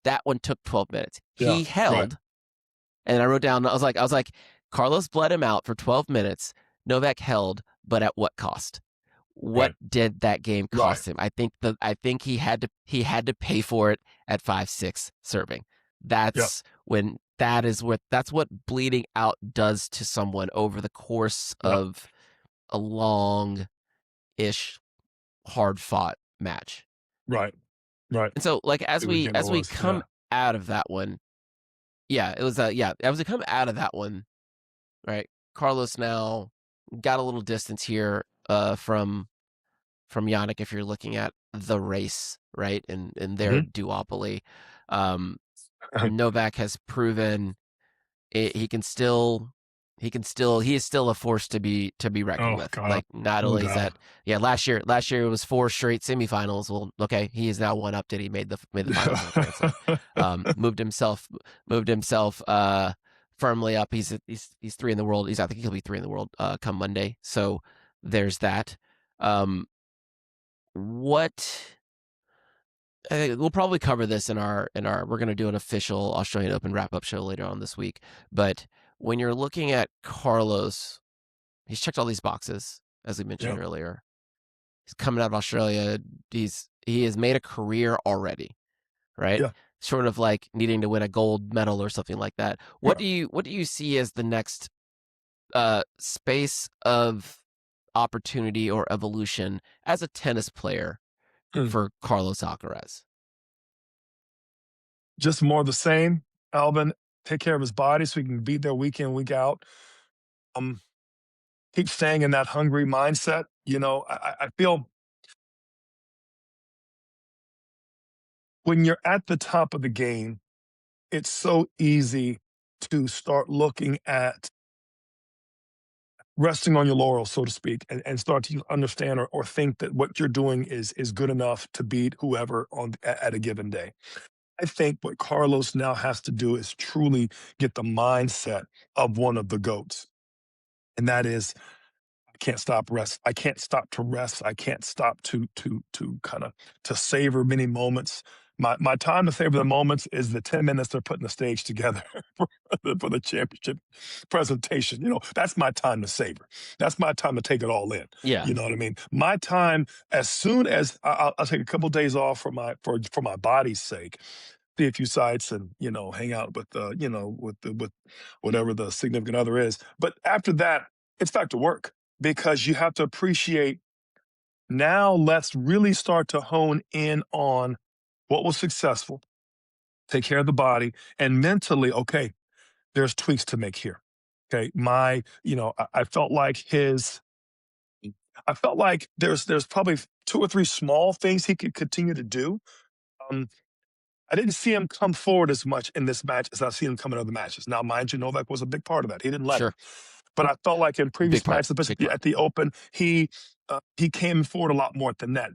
That one took 12 minutes. Yeah. He Right. held, and I wrote down, I was like, Carlos bled him out for 12 minutes. Novak held, but at what cost? What Right. did that game Right. cost him? I think he had to pay for it at 5-6 serving. Yep. That's what bleeding out does to someone over the course Yep. of a long-ish hard fought match. Right. Right. And so like It was game it as we was. Yeah. come out of that one, as we come out of that one, right? Carlos now got a little distance here from Yannick if you're looking at the race, right? And their Mhm. duopoly. Novak has proven he is still a force to be reckoned Oh with. God. Like not No only is that, doubt. last year it was 4 straight semifinals. Well, okay, he is now one up. Did he made the finals of the Grand Slam? Moved himself firmly up. He's 3 in the world. I think he'll be 3 in the world come Monday. So there's that. What I think we'll probably cover this in our we're going to do an official Australian Open wrap up show later on this week. But when you're looking at Carlos, he's checked all these boxes as we mentioned Yeah. earlier. He's coming out of Australia. He has made a career already, right? Yeah. Sort of like needing to win a gold medal or something like that. What Yeah. do you see as the next space of opportunity or evolution as a tennis player Hmm. for Carlos Alcaraz? Just more of the same. Alvin, take care of his body so he can be there week in, week out. Um, Keep staying in that hungry mindset. I feel when you're at the top of the game, it's so easy to start looking at resting on your laurels, so to speak, and start to understand or think that what you're doing is good enough to beat whoever at a given day. I think what Carlos now has to do is truly get the mindset of one of the GOATs. And that is, I can't stop rest. I can't stop to rest. I can't stop to kind of to savor many moments. My time to savor the moments is the 10 minutes they're putting the stage together for the championship presentation. That's my time to savor. That's my time to take it all in. Yeah, You know what I mean? My time, as soon as I'll take a couple days off for my body's sake, see a few sites and hang out with with whatever the significant other is. But after that, it's back to work because you have to appreciate. Now let's really start to hone in on what was successful, take care of the body, and mentally, okay, there's tweaks to make here. Okay, I felt like there's probably two or three small things he could continue to do. Um, I didn't see him come forward as much in this match as I've seen him come in other matches. Now, mind you, Novak was a big part of that. He didn't let him. sure. But I felt like in Big previous part. matches, Big especially part. at the Open, he came forward a lot more at the net,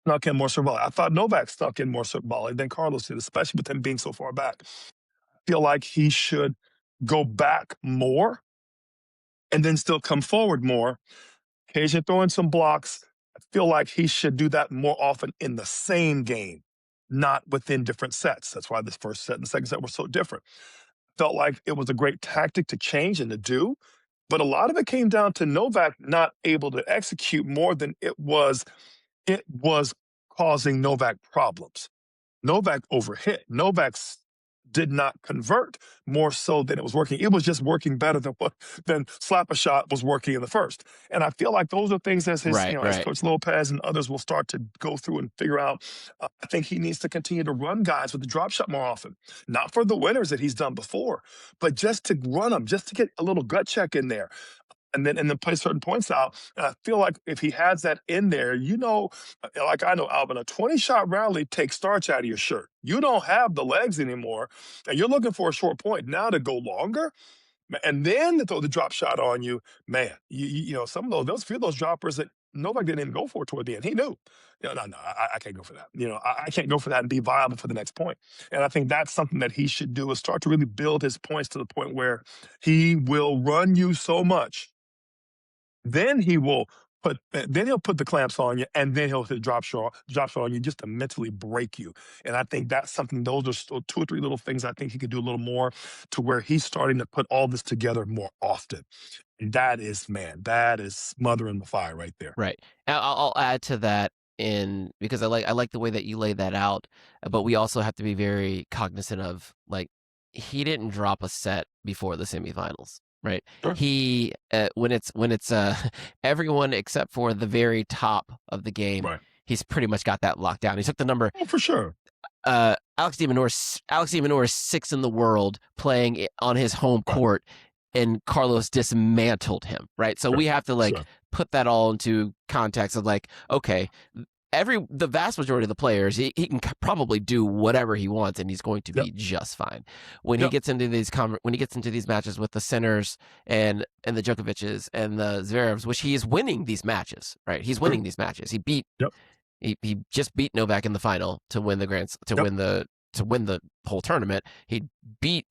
snuck in more serve volley. I thought Novak snuck in more serve volley than Carlos did, especially with him being so far back. I feel like he should go back more and then still come forward more. Occasionally throw in some blocks. I feel like he should do that more often in the same game, not within different sets. That's why this first set and the second set were so different. Felt like it was a great tactic to change and to do, but a lot of it came down to Novak not able to execute more than it was causing Novak problems. Novak overhit. Did not convert more so than it was working. It was just working better than slap a shot was working in the first. And I feel like those are things as Right, as right. Coach Lopez and others will start to go through and figure out. I think he needs to continue to run guys with the drop shot more often, not for the winners that he's done before, but just to run them, just to get a little gut check in there and then play certain points out. And I feel like if he has that in there, like I know, Alvin, a 20-shot rally takes starch out of your shirt. You don't have the legs anymore, and you're looking for a short point now to go longer. And then to throw the drop shot on you, man, some of those few of those droppers that Novak didn't even go for toward the end. He knew, no, I can't go for that. I can't go for that and be viable for the next point. And I think that's something that he should do is start to really build his points to the point where he will run you so much then he'll put the clamps on you, and then he'll hit drop shot on you just to mentally break you. And I think that's something. Those are still two or three little things I think he could do a little more to where he's starting to put all this together more often. And that is smothering the fire right there. Right. I'll add to that in because I like the way that you laid that out, but we also have to be very cognizant of like he didn't drop a set before the semifinals, right? Sure. He when it's everyone except for the very top of the game, Right. he's pretty much got that locked down. He took the number. Oh, for sure. Alex de Minaur is 6th in the world playing on his home Right. court, and Carlos dismantled him, right? So Sure. we have to Sure. put that all into context of okay, the vast majority of the players, he can probably do whatever he wants, and he's going to Yep. be just fine. When he Yep. gets into these matches with the Sinners and the Djokovic's and the Zverevs, which he is winning these matches, right? He's winning these matches. Yep. He just beat Novak in the final to win Yep. to win the whole tournament. He beat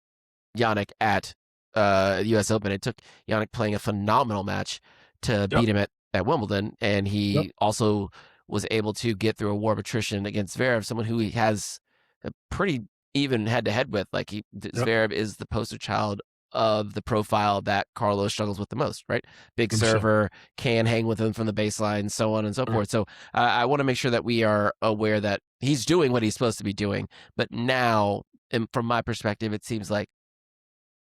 Yannick at the U.S. Open. It took Yannick playing a phenomenal match to Yep. beat him at Wimbledon, and Yep. he also was able to get through a war of attrition against Zverev, someone who he has a pretty even head-to-head with. Yep. Zverev is the poster child of the profile that Carlos struggles with the most, right? Big 100%. server, can hang with him from the baseline, so on and so forth. So I want to make sure that we are aware that he's doing what he's supposed to be doing. But now, and from my perspective, it seems like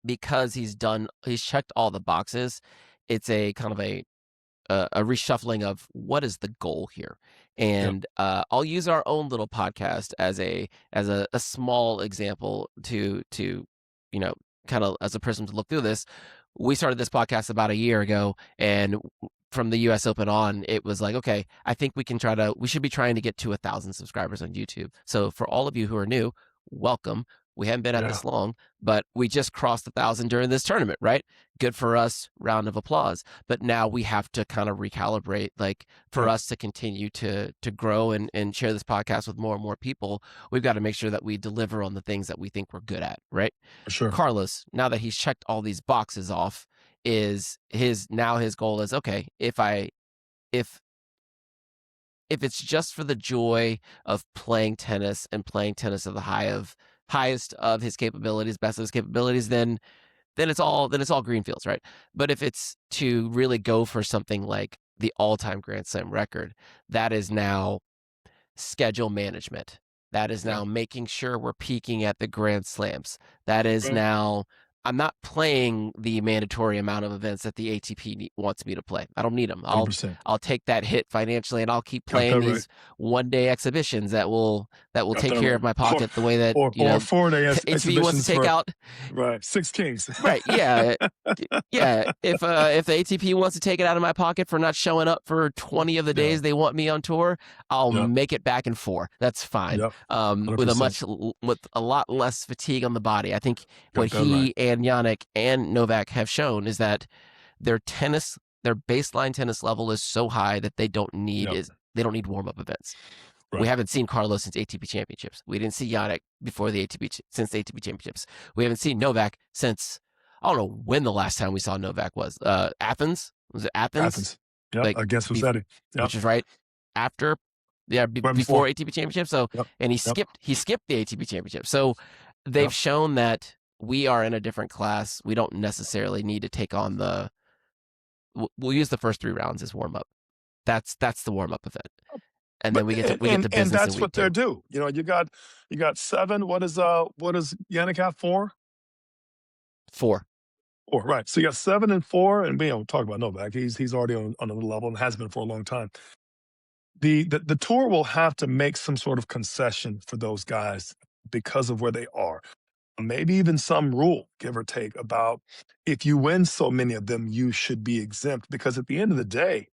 because he's checked all the boxes, it's a kind of a reshuffling of what is the goal here. Yep. And I'll use our own little podcast as a small example to kind of as a person to look through this. We started this podcast about a year ago, and from the US Open on, it was like, okay, I think we should be trying to get to 1,000 subscribers on YouTube. So for all of you who are new, welcome. We haven't been at Yeah. this long, but we just crossed 1,000 during this tournament, right? Good for us. Round of applause. But now we have to kind of recalibrate, for Yeah. us to continue to grow and share this podcast with more and more people. We've got to make sure that we deliver on the things that we think we're good at, right? For sure. Carlos, now that he's checked all these boxes off, his goal is, okay, if if it's just for the joy of playing tennis and playing tennis at the highest of his capabilities, best of his capabilities, then it's all green fields, right? But if it's to really go for something like the all-time Grand Slam record, that is now schedule management. That is Yeah. now making sure we're peaking at the Grand Slams. That is Right. now I'm not playing the mandatory amount of events that the ATP wants me to play. I don't need them. 100%. I'll take that hit financially, and I'll keep Got playing that right. these one-day exhibitions that will Got take that care right. of my pocket the way that Or 4-day ATP wants to exhibitions take for out. right, 6 kings. Right? Yeah, yeah. If the ATP wants to take it out of my pocket for not showing up for 20 of the Yeah. days they want me on tour, I'll Yep. make it back in 4. That's fine. Yep. With a lot less fatigue on the body. I think what Got that right. he and Yannick and Novak have shown is that their baseline tennis level is so high that they don't need Yep. warm up events. We Right. haven't seen Carlos since ATP Championships. We didn't see Yannick before the since the ATP Championships. We haven't seen Novak since I don't know when the last time we saw Novak was. Athens? Was it Athens? Athens. Yep. Like Against Rossetti. Yep. which is right after, yeah, Right before before. ATP Championship. So, Yep. and he Yep. skipped the ATP Championship. So, they've Yep. shown that we are in a different class. We don't necessarily need to take on the. We'll use the first 3 rounds as warm up. That's the warm up event, and then we get to And business in that's week what 2. they're due. You know, you got 7. What does Yannick have? 4? 4. 4, right. So you got 7 and 4, and we don't talk about Novak. He's already on another level and has been for a long time. The tour will have to make some sort of concession for those guys because of where they are. Maybe even some rule, give or take, about if you win so many of them, you should be exempt. Because at the end of the day,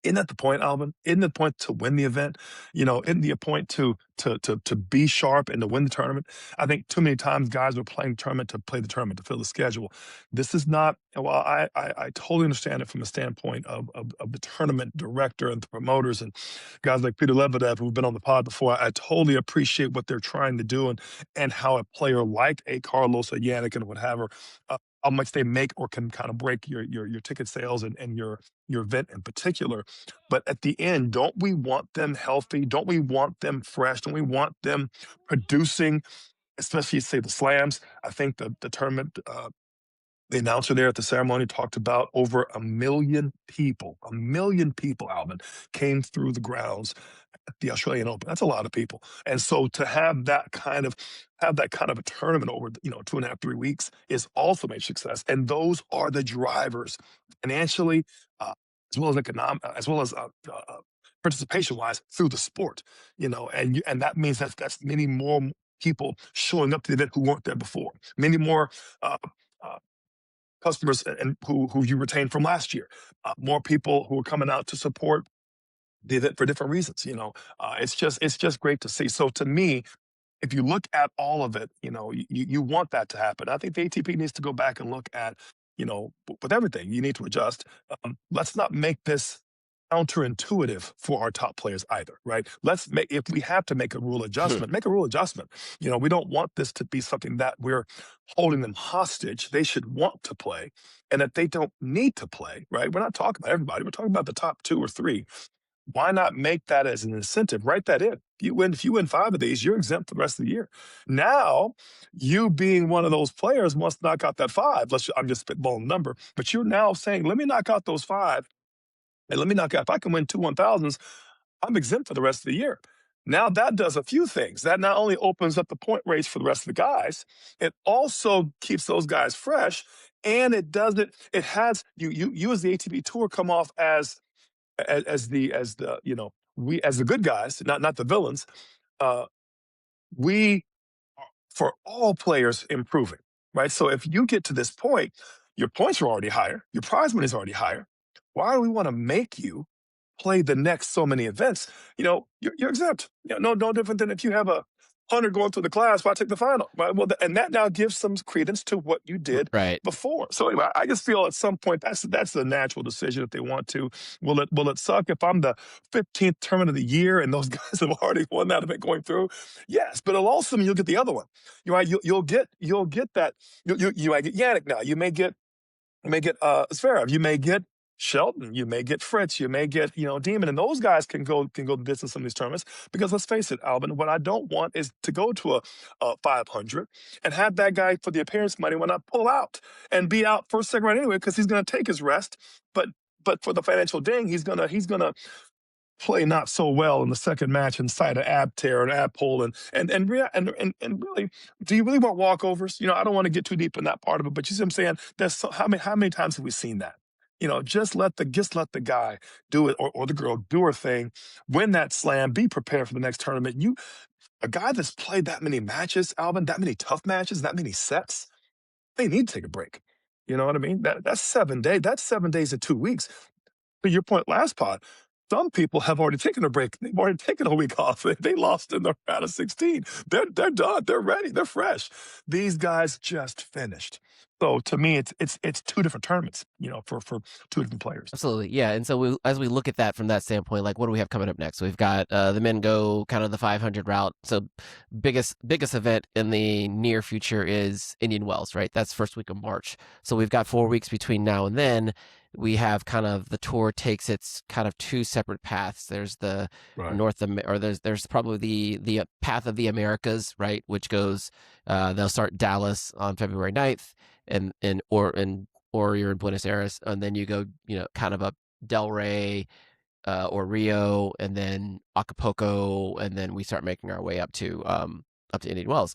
isn't that the point, Alvin? Isn't the point to win the event? You know, isn't the point to be sharp and to win the tournament? I think too many times guys are playing the tournament to play the tournament to fill the schedule. This is not. Well, I totally understand it from a standpoint of the tournament director and the promoters and guys like Peter Lebedev who've been on the pod before. I totally appreciate what they're trying to do and how a player like a Carlos, a Yannick, and whatever, how much they make or can kind of break your ticket sales and your event in particular. But at the end, don't we want them healthy? Don't we want them fresh? Don't we want them producing, especially say the slams? I think the tournament, the announcer there at the ceremony talked about over 1 million people, Alvin, came through the grounds at the Australian Open. That's a lot of people. And so to have that kind of a tournament over, 2.5, 3 weeks is also a success. And those are the drivers financially, uh, as well as economic, as well as participation wise through the sport, and that means that's many more people showing up to the event who weren't there before, many more uh, uh, customers and who you retained from last year, more people who are coming out to support the event for different reasons. It's just great to see. So to me, if you look at all of it, you want that to happen. I think the ATP needs to go back and look at, with everything, you need to adjust. Let's not make this counterintuitive for our top players either, right? If we have to make a rule adjustment, make a rule adjustment. We don't want this to be something that we're holding them hostage. They should want to play and that they don't need to play, right? We're not talking about everybody. We're talking about the top 2 or 3. Why not make that as an incentive? Write that in. If you win 5 of these, you're exempt for the rest of the year. Now, you being one of those players must knock out that 5. I'm just spitballing a number, but you're now saying, let me knock out those 5, and let me knock out. If I can win 2 1,000s, I'm exempt for the rest of the year. Now that does a few things. That not only opens up the point race for the rest of the guys, it also keeps those guys fresh, and it doesn't. It has you as the ATP Tour come off as the we as the good guys, not the villains. Uh, we for all players improving, right? So if you get to this point, your points are already higher, your prize money is already higher. Why do we want to make you play the next so many events? You're exempt. No different than if you have 100 going through the class. Why take the final? Right? Well, and that now gives some credence to what you did Right. before. So anyway, I just feel at some point that's the natural decision if they want to. Will it suck if I'm the 15th tournament of the year and those guys have already won that event going through? Yes, but it'll also mean you'll get the other one. You'll get that. You might get Yannick now. You may get Zverev. You may get Shelton, you may get Fritz, you may get, Demon, and those guys can go the distance in these tournaments. Because let's face it, Alvin, what I don't want is to go to a 500 and have that guy for the appearance money when I pull out and be out first, second round anyway because he's going to take his rest. But for the financial ding, he's gonna play not so well in the second match and cite an ab tear, an ab pull, and really, do you really want walkovers? I don't want to get too deep in that part of it, but you see what I'm saying? How many times have we seen that? Just let the guy do it, or the girl do her thing, win that slam, be prepared for the next tournament. A guy that's played that many matches, Alvin, that many tough matches, that many sets, they need to take a break. You know what I mean? That's 7 days. That's 7 days to 2 weeks. To your point last pod, some people have already taken a break. They've already taken a week off. They lost in the round of 16. They're done. They're ready. They're fresh. These guys just finished. So to me, it's two different tournaments, for two different players. Absolutely, yeah. And so as we look at that from that standpoint, like what do we have coming up next? We've got the men go kind of the 500 route. So biggest event in the near future is Indian Wells, right? That's first week of March. So we've got 4 weeks between now and then. We have kind of the tour takes its kind of two separate paths. There's the Right. or there's probably the path of the Americas, right? Which goes they'll start Dallas on February 9th or you're in Buenos Aires, and then you go, kind of up Delray or Rio, and then Acapulco, and then we start making our way up to Indian Wells.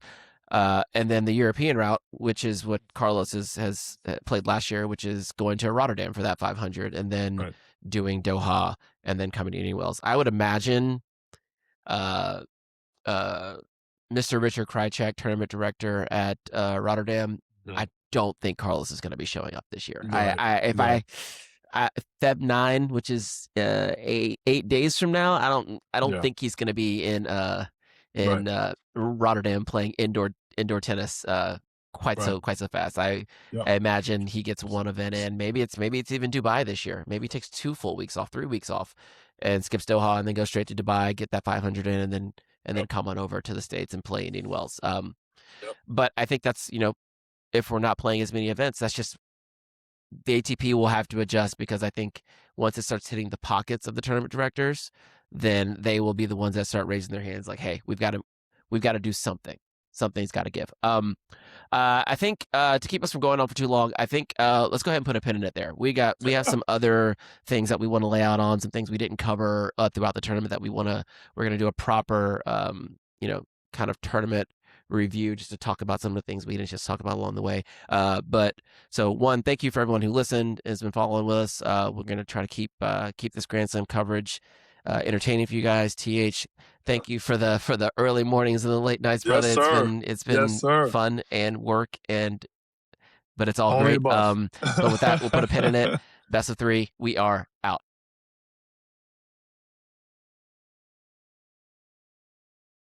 And then the European route, which is what Carlos has played last year, which is going to Rotterdam for that 500, and then Right. doing Doha, and then coming to Indian Wells. I would imagine uh, uh, Mr. Richard Krychek, tournament director at Rotterdam, I don't think Carlos is going to be showing up this year. Right. If Right. Feb 9, which is 8 days from now, I don't Yeah. think he's going to be in Right. Rotterdam playing indoor tennis quite Right. so fast. I Yeah. imagine he gets one event in. Maybe it's even Dubai this year. Maybe he takes 2 full weeks off, 3 weeks off, and skips Doha and then goes straight to Dubai, get that 500 in, and then Yep. come on over to the States and play Indian Wells. Yep. But I think that's, if we're not playing as many events, that's just the ATP will have to adjust, because I think once it starts hitting the pockets of the tournament directors, then they will be the ones that start raising their hands like, hey, we've got to do something. Something's got to give. I think to keep us from going on for too long, I think let's go ahead and put a pin in it there. We have some other things that we want to lay out on, some things we didn't cover throughout the tournament that we're going to do a proper kind of tournament review, just to talk about some of the things we didn't just talk about along the way. But so one, thank you for everyone who listened, has been following with us. We're going to try to keep this Grand Slam coverage entertaining for you guys. TH, thank you for the early mornings and the late nights, brother. Yes, sir. It's Yes, been sir. fun and work, but it's all Only great. above. But with that, we'll put a pin in it. Best of 3. We are out.